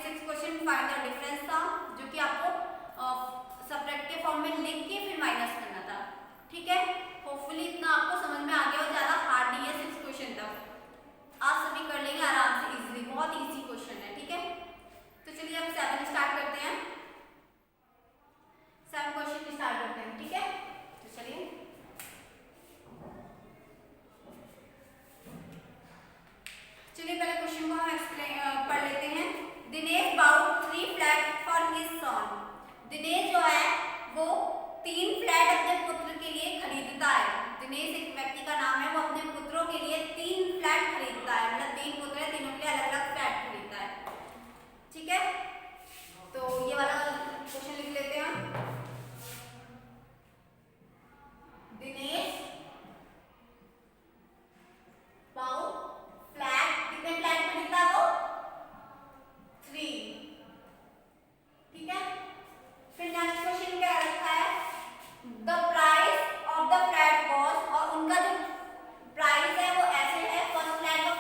6 question find the difference था, जो कि आपको सब्ट्रैक्ट के फॉर्म में लिख के फिर माइनस करना था। ठीक है, होपफुली इतना आपको समझ में आ गया और ज्यादा हार्ड नहीं है। 6 क्वेश्चन तक आप सभी कर लेंगे आराम से, इजीली, बहुत इजी क्वेश्चन है। ठीक है, तो चलिए अब 7 स्टार्ट करते हैं। 7 क्वेश्चन स्टार्ट करते हैं। ठीक है, तो चलिए पहले क्वेश्चन को हम एक्सप्लेन पढ़ लेते हैं। Dinesh bought 3 flat for his son. Dinesh जो है वो 3 फ्लैट अपने पुत्र के लिए खरीदता है। दिनेश एक व्यक्ति का नाम है, वो अपने पुत्रों के लिए 3 फ्लैट खरीदता है, मतलब 3 पुत्र है, तीनों के लिए अलग अलग फ्लैट खरीदता है। ठीक है, तो ये वाला क्वेश्चन लिख लेते हैं। दिनेश बाउट फ्लैट, कितने फ्लैट खरीदता है वो? 3। ठीक है, फिर नेक्स्ट क्वेश्चन क्या रखा है? The price of the flat was, और उनका जो प्राइस है वो ऐसे है, फर्स्ट फ्लैट का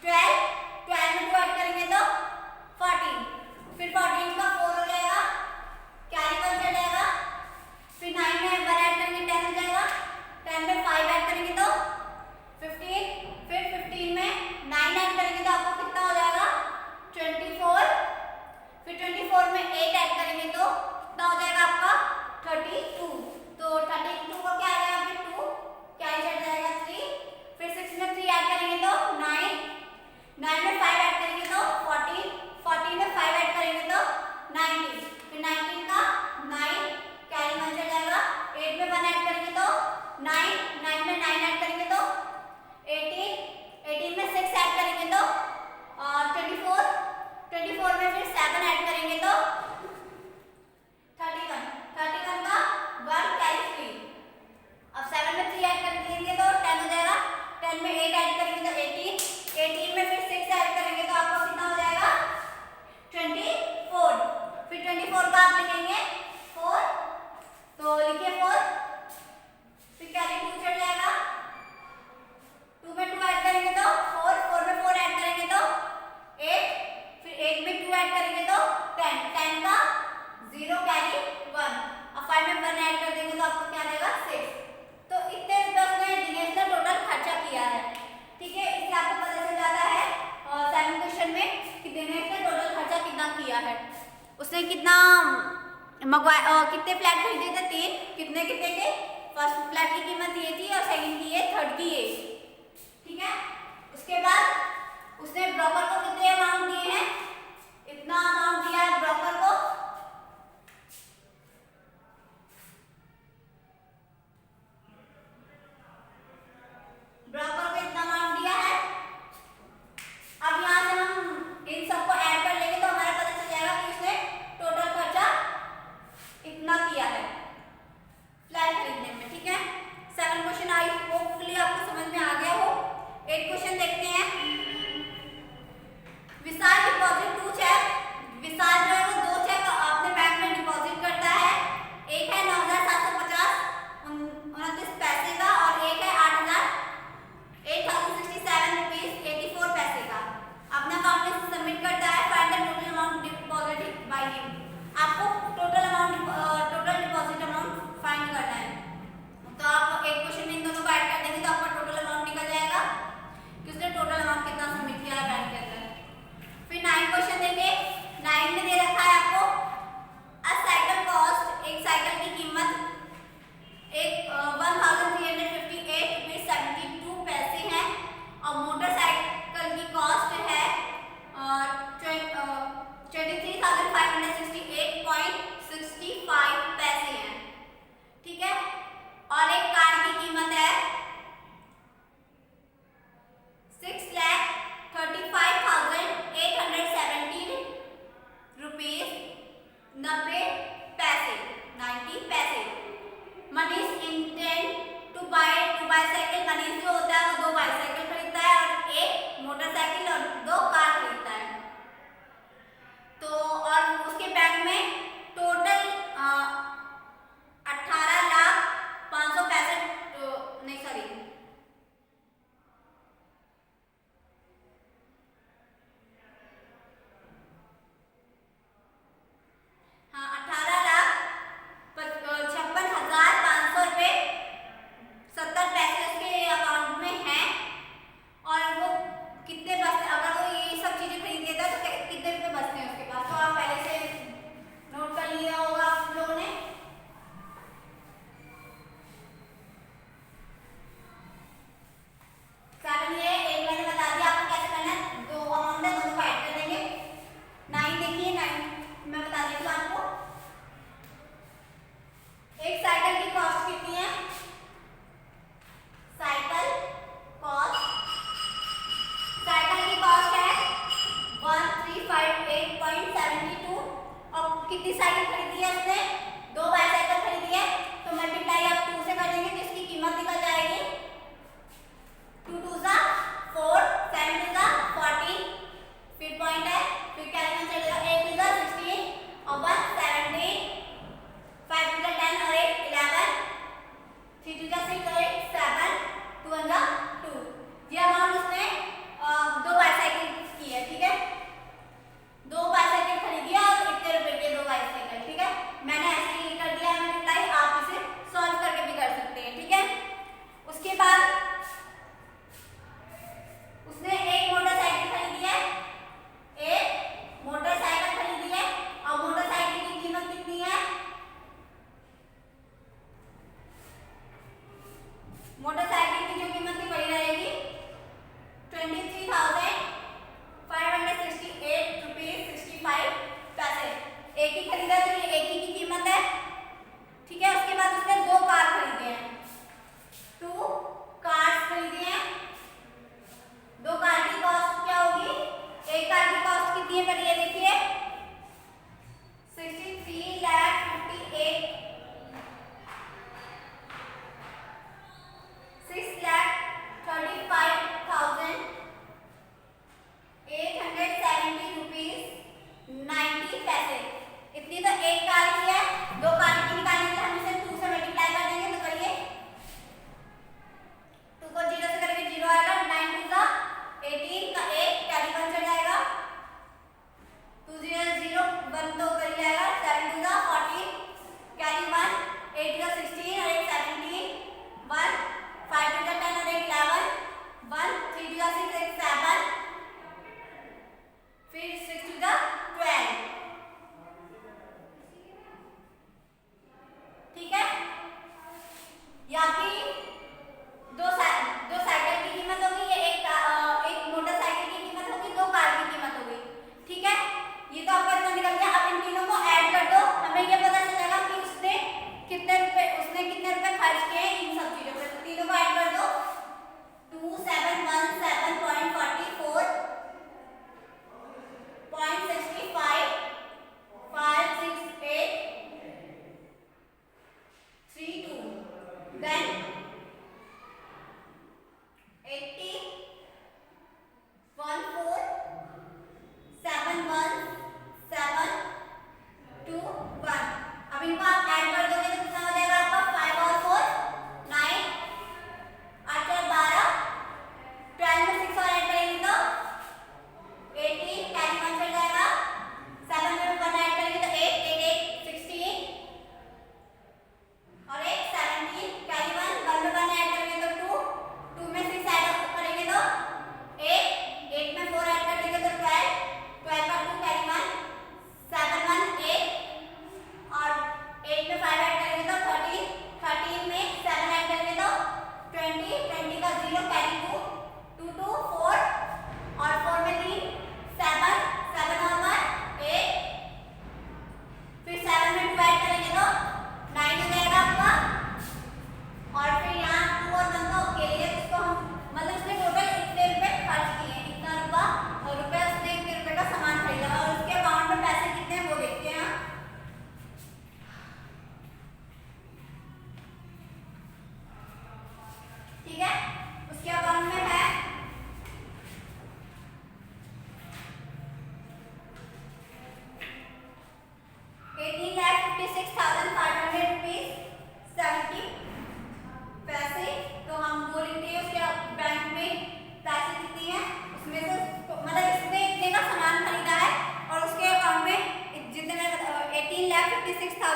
12, 12 में 2 ऐड करेंगे तो 14, फिर 14 का 4 हो जाएगा, कैरी 1 चल जाएगा, फिर 9 में 1 ऐड करेंगे 10 हो जाएगा, 10 में 5 ऐड करेंगे तो 15, फिर 15 में 9 ऐड करेंगे तो आपको कितना हो जाएगा 24, फिर 24 में 8 ऐड करेंगे तो कितना हो जाएगा आपका 32, तो 32 को क्या आ जाएगा फिर 2, कैरी चढ़ जाएगा 3, फिर 6 में 3 ऐड करेंगे तो 9, 9 में 5 ऐड करेंगे तो 14, 14 में 5 ऐड करेंगे तो 19, फिर 19 का 9, कैरी 1 चढ़ जाएगा, 8 में 1 ऐड करेंगे तो 9, 9 में 9 ऐड करेंगे तो 18, 18 में 6 ऐड करेंगे तो 24, 24 में फिर 7 ऐड करेंगे तो 31, 31 का 1 कैरी 3, अब 7 में 3 ऐड कर देंगे तो 10 हो जाएगा, 10 में 8 ऐड करेंगे तो 18, 18 में फिर 6 ऐड करेंगे तो आपको कितना हो जाएगा 24, फिर 24 का आप लिखेंगे 4, तो लिखिए 4, फिर कैरी 2 चढ़ जाएगा, 2 में 2 ऐड करेंगे तो 4, 4 में 4 ऐड करेंगे तो 8, फिर 8 में 2 ऐड करेंगे तो 10, 10 का 0 कैरी 1, अब 5 में 1 ऐड कर देंगे तो आपको क्या आएगा 6, तो इतने रुपए उसने दिनेश ने टोटल खर्चा किया है। ठीक है, इससे आपको पता चल जाता है 7 क्वेश्चन में कि दिनेश ने टोटल खर्चा कितना किया है। उसने कितना कितने फ्लैट खरीदे थे 3, कितने कितने के, फर्स्ट फ्लैट की कीमत ये थी और सेकंड की ये, थर्ड की ये। ठीक है, उसके बाद उसने ब्रोकर को कितने अमाउंट दिए हैं, इतना अमाउंट दिया है ब्रोकर को, ब्रोकर को इतना अमाउंट दिया है। अब यहाँ से हम इन सबको ऐड कर लेंगे तो हमारा पता चल जाएगा कि उसने टोटल खर्चा इतना किया है फ्लैट खरीदने में। ठीक है, 7 क्वेश्चन आई होपफुली आपको समझ में आ गया हो। 8 क्वेश्चन देखते हैं। विशाल डिपॉजिट 2 चेक, विशाल जो है वो 2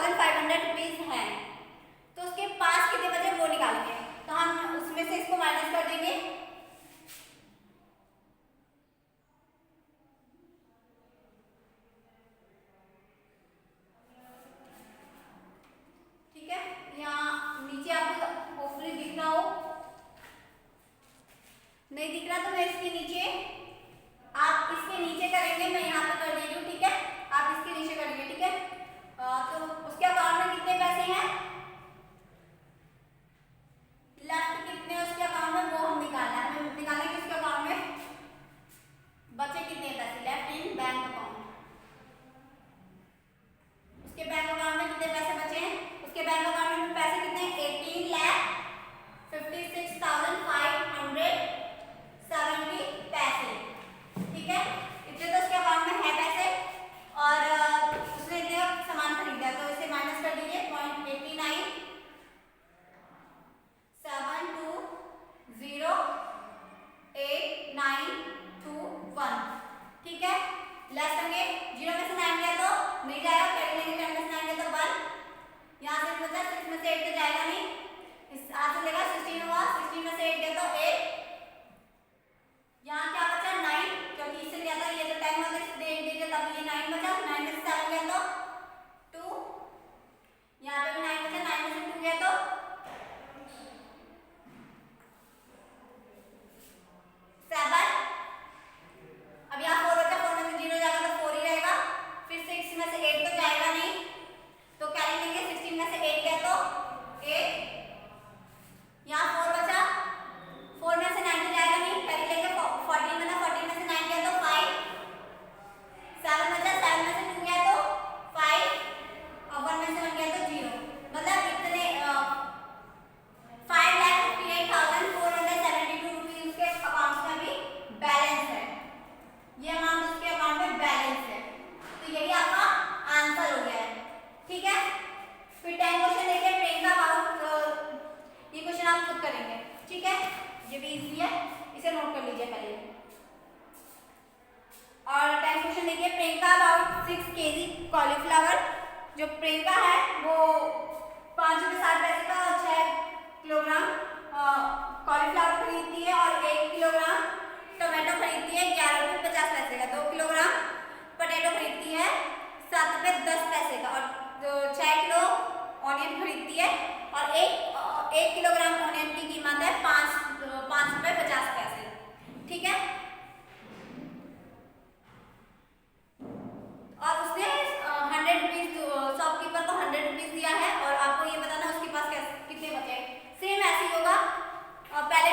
6500 रुपीज है, तो उसके पास कितने बचे वो निकालेंगे। तो हम उसमें से इसको माइनस कर देंगे। ठीक है, यहाँ नीचे आपको होपफुली दिख रहा हो, नहीं दिख रहा तो मैं इसके नीचे, आप इसके नीचे करेंगे, मैं यहाँ पे कर दे रही हूँ। ठीक है, आप इसके नीचे करेंगे। ठीक है, तो उसके अकाउंट में कितने पैसे हैं, लेफ्ट कितने उसके अकाउंट में वो हम निकालना है, हमें निकालेंगे उसके अकाउंट में बचे कितने पैसे लेफ्ट इन बैंक अकाउंट। उसके बैंक अकाउंट में कितने पैसे बचे हैं, उसके बैंक अकाउंट में पैसे कितने, 18,56,570 पैसे। ठीक है, इतने तो उसके अकाउंट में है पैसे, और उसने इतने सामान खरीदा, तो इसे माइनस कर दीजिए 0.89728921। ठीक है, लेस होंगे, 0 में से 9 गया तो नहीं जाएगा, कैरी लेंगे, 10 में से 9 गया तो 1, यहाँ से बचा 6 में से 8 तो जाएगा नहीं, इस आज से लेगा 16 हुआ, 16 में से 8 गया तो 8, यहाँ क्या बचा 9, क्योंकि इससे लिया था ये तो 10 वाला इसलिए 8 दे दिया, तब ये 9 बचा, 9 में से 7 गया तो 2, यहाँ पे भी 9 बचा, 9 में से 2 गया तो 7, अब यहाँ 4 बचा, 4 में से 0 जाएगा तो 4 ही रहेगा, फिर 6 में से 8 तो जाएगा नहीं, तो कैरी लेंगे, 16 में से 8 गया तो 8, यहाँ 4 बचा, 4 में से 9 तो जाएगा नहीं, कैरी लेंगे, 14 बना, 14 में से 9 गया तो 5, 7 बचा, 7 में से 2 गया तो 5, और 1 में से 1 गया तो 0, मतलब इतने 5,58,472 रुपीज उसके अकाउंट में भी बैलेंस है, ये अमाउंट उसके अकाउंट में बैलेंस है। तो यही आपका आंसर हो गया है। ठीक है, फिर 10 क्वेश्चन देखिए, प्रियंका अबाउट, ये क्वेश्चन आप खुद करेंगे। ठीक है, ये भी इजी है, इसे नोट कर लीजिए पहले। और 10 क्वेश्चन देखिए, प्रियंका अबाउट 6 kg कॉलीफ्लावर, जो प्रियंका है वो 5 रुपये 60 पैसे का 6 किलोग्राम कॉलीफ्लावर खरीदती है, और 1 किलोग्राम टोमेटो खरीदती है 11 रुपये 50 पैसे का, 2 किलोग्राम पोटैटो खरीदती है 7 रुपये 10 पैसे का, और 6 किलो ऑनियन खरीदती है, और 1 किलोग्राम ऑनियन की कीमत है 5 रुपये 50 पैसे। ठीक है, और उसने 100 रुपीज शॉपकीपर को 100 रुपीज दिया है, और आपको ये बताना उसके पास कितने बचे। सेम ऐसे ही होगा, पहले